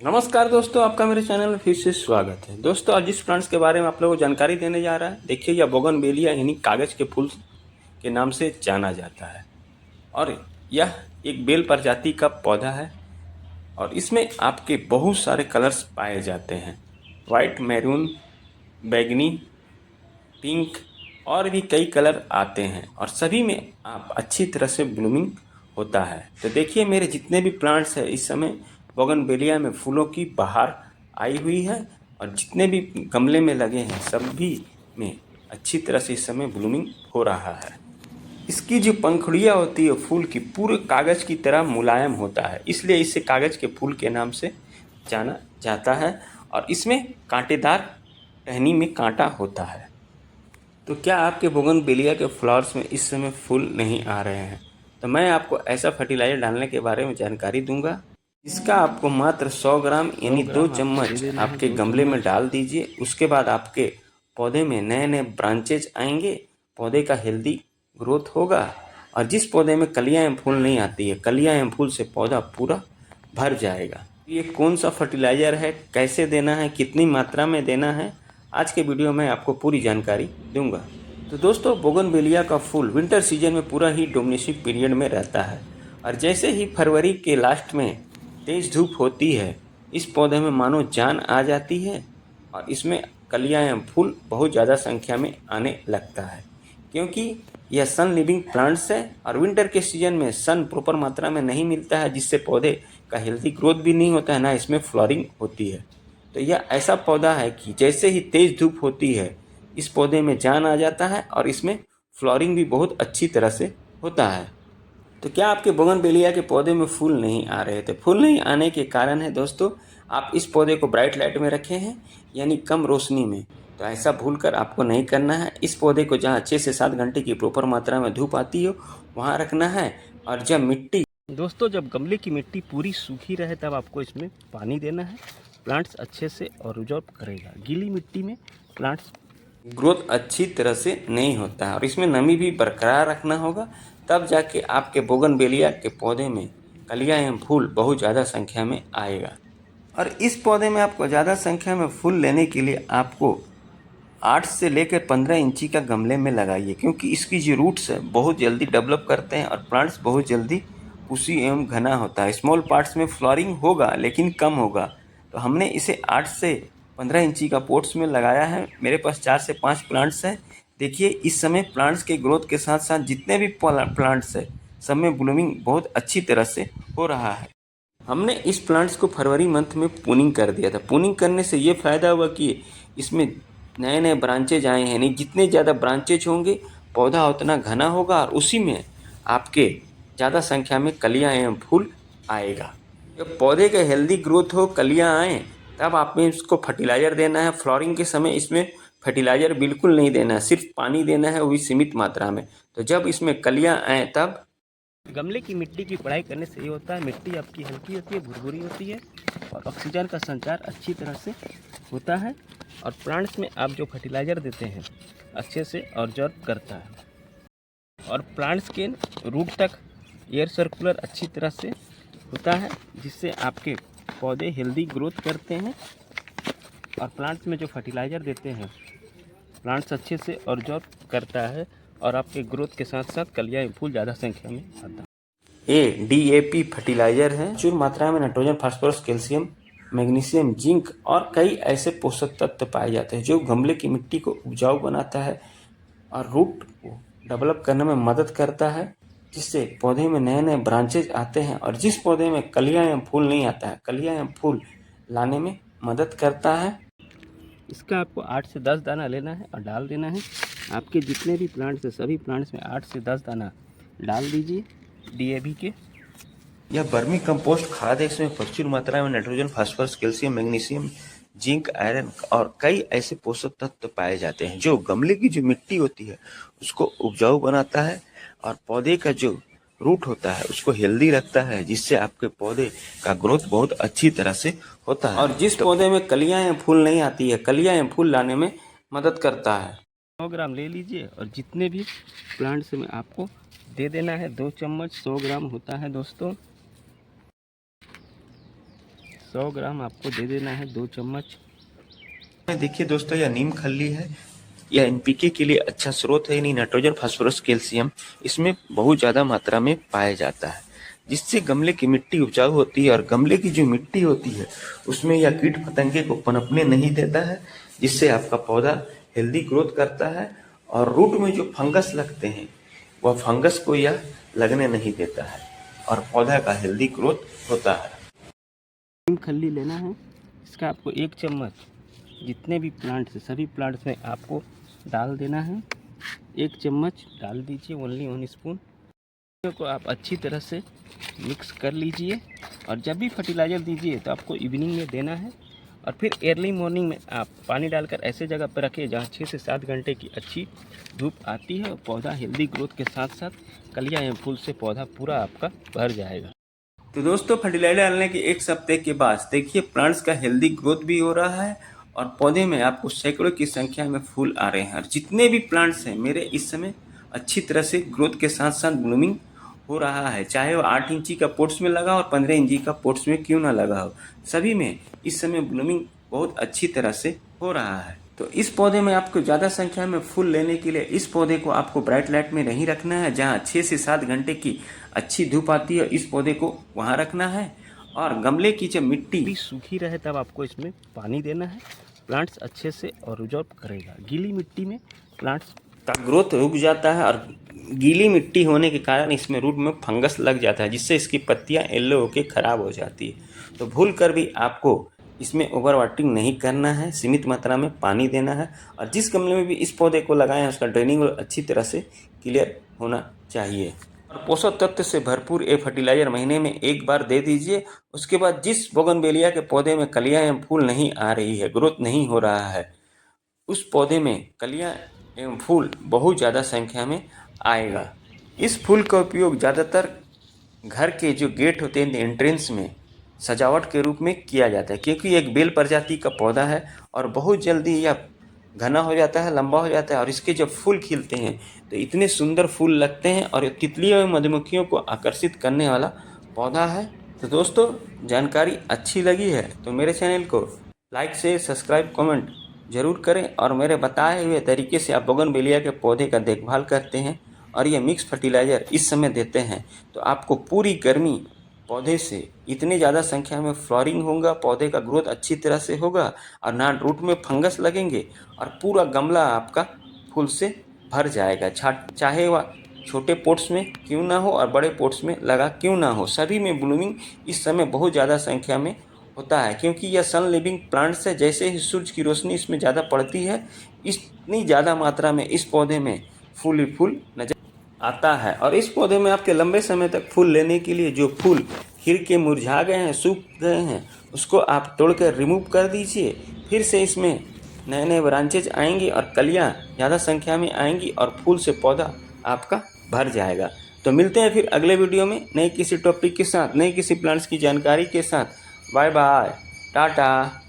नमस्कार दोस्तों, आपका मेरे चैनल में फिर से स्वागत है। दोस्तों, आज जिस प्लांट्स के बारे में आप लोगों को जानकारी देने जा रहा है, देखिए यह बोगनवेलिया यानी कागज के फूल के नाम से जाना जाता है और यह एक बेल प्रजाति का पौधा है और इसमें आपके बहुत सारे कलर्स पाए जाते हैं। वाइट, मैरून, बैगनी, पिंक और भी कई कलर आते हैं और सभी में आप अच्छी तरह से ब्लूमिंग होता है। तो देखिए मेरे जितने भी प्लांट्स हैं इस समय बोगनवेलिया में फूलों की बहार आई हुई है और जितने भी गमले में लगे हैं सभी में अच्छी तरह से इस समय ब्लूमिंग हो रहा है। इसकी जो पंखुड़ियाँ होती है फूल की पूरे कागज़ की तरह मुलायम होता है, इसलिए इसे कागज़ के फूल के नाम से जाना जाता है और इसमें कांटेदार टहनी में कांटा होता है। तो क्या आपके बोगनवेलिया के फ्लावर्स में इस समय फूल नहीं आ रहे हैं? तो मैं आपको ऐसा फर्टिलाइज़र डालने के बारे में जानकारी दूंगा। इसका आपको मात्र 100 ग्राम यानी 2 चम्मच आपके गमले में डाल दीजिए। उसके बाद आपके पौधे में नए नए ब्रांचेज आएंगे, पौधे का हेल्दी ग्रोथ होगा और जिस पौधे में कलियाँ एवं फूल नहीं आती है, कलियाँ एवं फूल से पौधा पूरा भर जाएगा। ये कौन सा फर्टिलाइज़र है, कैसे देना है, कितनी मात्रा में देना है, आज के वीडियो में आपको पूरी जानकारी दूंगा। तो दोस्तों, बोगनवेलिया का फूल विंटर सीजन में पूरा ही डोमिनेटिंग पीरियड में रहता है और जैसे ही फरवरी के लास्ट में तेज धूप होती है, इस पौधे में मानो जान आ जाती है और इसमें कलियां एवं फूल बहुत ज़्यादा संख्या में आने लगता है, क्योंकि यह सन लिविंग प्लांट्स है और विंटर के सीजन में सन प्रॉपर मात्रा में नहीं मिलता है, जिससे पौधे का हेल्दी ग्रोथ भी नहीं होता है, ना इसमें फ्लावरिंग होती है। तो यह ऐसा पौधा है कि जैसे ही तेज धूप होती है इस पौधे में जान आ जाता है और इसमें फ्लावरिंग भी बहुत अच्छी तरह से होता है। तो क्या आपके बोगनवेलिया के पौधे में फूल नहीं आ रहे थे? फूल नहीं आने के कारण है दोस्तों, आप इस पौधे को ब्राइट लाइट में रखे हैं यानी कम रोशनी में। तो ऐसा भूल कर आपको नहीं करना है। इस पौधे को जहाँ 6 से 7 घंटे की प्रॉपर मात्रा में धूप आती हो वहाँ रखना है और जब मिट्टी दोस्तों जब गमले की मिट्टी पूरी सूखी रहे तब आपको इसमें पानी देना है। प्लांट्स अच्छे से ऑब्जॉर्ब करेगा। गीली मिट्टी में प्लांट्स ग्रोथ अच्छी तरह से नहीं होता है और इसमें नमी भी बरकरार रखना होगा, तब जाके आपके बोगनवेलिया के पौधे में कलियां एवं फूल बहुत ज़्यादा संख्या में आएगा। और इस पौधे में आपको ज़्यादा संख्या में फूल लेने के लिए आपको 8 से लेकर 15 इंची का गमले में लगाइए, क्योंकि इसकी जो रूट्स है बहुत जल्दी डेवलप करते हैं और प्लांट्स बहुत जल्दी पुष्टी एवं घना होता है। स्मॉल पार्ट्स में फ्लावरिंग होगा लेकिन कम होगा। तो हमने इसे 8 से 15 इंची का पोट्स में लगाया है। मेरे पास 4 से 5 प्लांट्स हैं। देखिए इस समय प्लांट्स के ग्रोथ के साथ साथ जितने भी प्लांट्स हैं सब में ब्लूमिंग बहुत अच्छी तरह से हो रहा है। हमने इस प्लांट्स को फरवरी मंथ में प्रूनिंग कर दिया था। प्रूनिंग करने से ये फ़ायदा हुआ कि इसमें नए नए ब्रांचेज आए हैं। नहीं, जितने ज़्यादा ब्रांचेज होंगे पौधा उतना घना होगा और उसी में आपके ज़्यादा संख्या में कलियाँ एवं फूल आएगा। जब पौधे का हेल्दी ग्रोथ हो, कलियाँ आएँ, तब आप में इसको फर्टिलाइज़र देना है। फ्लावरिंग के समय इसमें फर्टिलाइज़र बिल्कुल नहीं देना है, सिर्फ पानी देना है, वो भी सीमित मात्रा में। तो जब इसमें कलियाँ आएँ तब गमले की मिट्टी की पढ़ाई करने से ये होता है, मिट्टी आपकी हल्की होती है, भुरभुरी होती है और ऑक्सीजन का संचार अच्छी तरह से होता है और प्लांट्स में आप जो फर्टिलाइज़र देते हैं अच्छे से ऑब्जॉर्ब करता है और प्लांट्स के रूट तक एयर सर्कुलर अच्छी तरह से होता है, जिससे आपके पौधे हेल्दी ग्रोथ करते हैं। और प्लांट्स में जो फर्टिलाइज़र देते हैं प्लांट्स अच्छे से ऑब्जॉर्ब करता है और आपके ग्रोथ के साथ साथ कलियाँ फूल ज़्यादा संख्या में आता है। ये DAP फर्टिलाइज़र है। प्रचुर मात्रा में nitrogen, phosphorus, calcium, magnesium, zinc और कई ऐसे पोषक तत्व पाए जाते हैं जो गमले की मिट्टी को उपजाऊ बनाता है और रूट को डेवलप करने में मदद करता है, जिससे पौधे में नए नए ब्रांचेज आते हैं और जिस पौधे में कलियाँ एवं फूल नहीं आता है, कलियाँ एवं फूल लाने में मदद करता है। इसका आपको 8 से 10 दाना लेना है और डाल देना है। आपके जितने भी प्लांट्स हैं सभी प्लांट्स में 8 से 10 दाना डाल दीजिए DAP के। यह वर्मी कंपोस्ट खाद है। इसमें प्रचुर मात्रा में nitrogen, phosphorus, calcium, magnesium, zinc, iron और कई ऐसे पोषक तत्व पाए जाते हैं जो गमले की जो मिट्टी होती है उसको उपजाऊ बनाता है और पौधे का जो रूट होता है उसको हेल्दी रखता है, जिससे आपके पौधे का ग्रोथ बहुत अच्छी तरह से होता है। और जिस पौधे में कलियां या फूल नहीं आती है, कलियां या फूल लाने में मदद करता है। 100 ग्राम ले लीजिए और जितने भी प्लांट्स में आपको दे देना है 2 चम्मच। 100 ग्राम होता है दोस्तों। 100 ग्राम आपको दे देना है, 2 चम्मच। देखिए दोस्तों, यह नीम खल्ली है। यह एनपीके के लिए अच्छा स्रोत है, यानी नाइट्रोजन, फास्फोरस, कैल्शियम इसमें बहुत ज़्यादा मात्रा में पाया जाता है, जिससे गमले की मिट्टी उपजाऊ होती है। और गमले की जो मिट्टी होती है उसमें यह कीट पतंगे को पनपने नहीं देता है, जिससे आपका पौधा हेल्दी ग्रोथ करता है। और रूट में जो फंगस लगते हैं वह फंगस को यह लगने नहीं देता है और पौधा का हेल्दी ग्रोथ होता है। नीम खल्ली लेना है, इसका आपको 1 चम्मच जितने भी प्लांट्स हैं सभी प्लांट्स में आपको डाल देना है। 1 चम्मच डाल दीजिए, ओनली 1 स्पून को आप अच्छी तरह से मिक्स कर लीजिए। और जब भी फर्टिलाइज़र दीजिए तो आपको इवनिंग में देना है, और फिर अर्ली मॉर्निंग में आप पानी डालकर ऐसे जगह पर रखें जहाँ 6 से 7 घंटे की अच्छी धूप आती है, और पौधा हेल्दी ग्रोथ के साथ साथ कलियाँ एवं फूल से पौधा पूरा आपका भर जाएगा। तो दोस्तों, फर्टिलाइजर डालने के 1 सप्ताह के बाद देखिए प्लांट्स का हेल्दी ग्रोथ भी हो रहा है, और पौधे में आपको सैकड़ों की संख्या में फूल आ रहे हैं। और जितने भी प्लांट्स हैं मेरे इस समय अच्छी तरह से ग्रोथ के साथ साथ ब्लूमिंग हो रहा है, चाहे वो 8 इंची का पोट्स में लगा और 15 इंची का पोट्स में क्यों ना लगा हो, सभी में इस समय ब्लूमिंग बहुत अच्छी तरह से हो रहा है। तो इस पौधे में आपको ज़्यादा संख्या में फूल लेने के लिए इस पौधे को आपको ब्राइट लाइट में नहीं रखना है, जहाँ 6 से 7 घंटे की अच्छी धूप आती है इस पौधे को वहाँ रखना है। और गमले की जब मिट्टी सूखी रहे तब आपको इसमें पानी देना है, प्लांट्स अच्छे से और रिजॉल्व करेगा। गीली मिट्टी में प्लांट्स का ग्रोथ रुक जाता है, और गीली मिट्टी होने के कारण इसमें रूट में फंगस लग जाता है, जिससे इसकी पत्तियां येलो होकर खराब हो जाती है। तो भूल कर भी आपको इसमें ओवर वाटरिंग नहीं करना है, सीमित मात्रा में पानी देना है। और जिस गमले में भी इस पौधे को लगाएं उसका ड्रेनिंग अच्छी तरह से क्लियर होना चाहिए। और पोषक तत्व से भरपूर ये फर्टिलाइजर महीने में 1 बार दे दीजिए। उसके बाद जिस बोगनवेलिया के पौधे में कलियां एवं फूल नहीं आ रही है, ग्रोथ नहीं हो रहा है, उस पौधे में कलियां एवं फूल बहुत ज़्यादा संख्या में आएगा। इस फूल का उपयोग ज़्यादातर घर के जो गेट होते हैं एंट्रेंस में सजावट के रूप में किया जाता है, क्योंकि एक बेल प्रजाति का पौधा है और बहुत जल्दी यह घना हो जाता है, लंबा हो जाता है। और इसके जब फूल खिलते हैं तो इतने सुंदर फूल लगते हैं, और तितलियों एवं मधुमक्खियों को आकर्षित करने वाला पौधा है। तो दोस्तों, जानकारी अच्छी लगी है तो मेरे चैनल को लाइक शेयर सब्सक्राइब कमेंट जरूर करें, और मेरे बताए हुए तरीके से आप बोगनवेलिया के पौधे का देखभाल करते हैं और ये मिक्स फर्टिलाइज़र इस समय देते हैं, तो आपको पूरी गर्मी पौधे से इतनी ज़्यादा संख्या में फ्लावरिंग होगा, पौधे का ग्रोथ अच्छी तरह से होगा, और ना रूट में फंगस लगेंगे, और पूरा गमला आपका फूल से भर जाएगा। चाहे वह छोटे पोट्स में क्यों ना हो और बड़े पोट्स में लगा क्यों ना हो, सभी में ब्लूमिंग इस समय बहुत ज़्यादा संख्या में होता है, क्योंकि यह सन लिविंग प्लांट्स है। जैसे ही सूरज की रोशनी इसमें ज़्यादा पड़ती है, इतनी ज़्यादा मात्रा में इस पौधे में फूल ही फूल नजर आता है। और इस पौधे में आपके लंबे समय तक फूल लेने के लिए जो फूल खिल के मुरझा गए हैं, सूख गए हैं, उसको आप तोड़कर रिमूव कर दीजिए। फिर से इसमें नए नए ब्रांचेज आएंगी और कलियां ज़्यादा संख्या में आएंगी, और फूल से पौधा आपका भर जाएगा। तो मिलते हैं फिर अगले वीडियो में नए किसी टॉपिक के साथ, नए किसी प्लांट्स की जानकारी के साथ। Bye bye, Tata.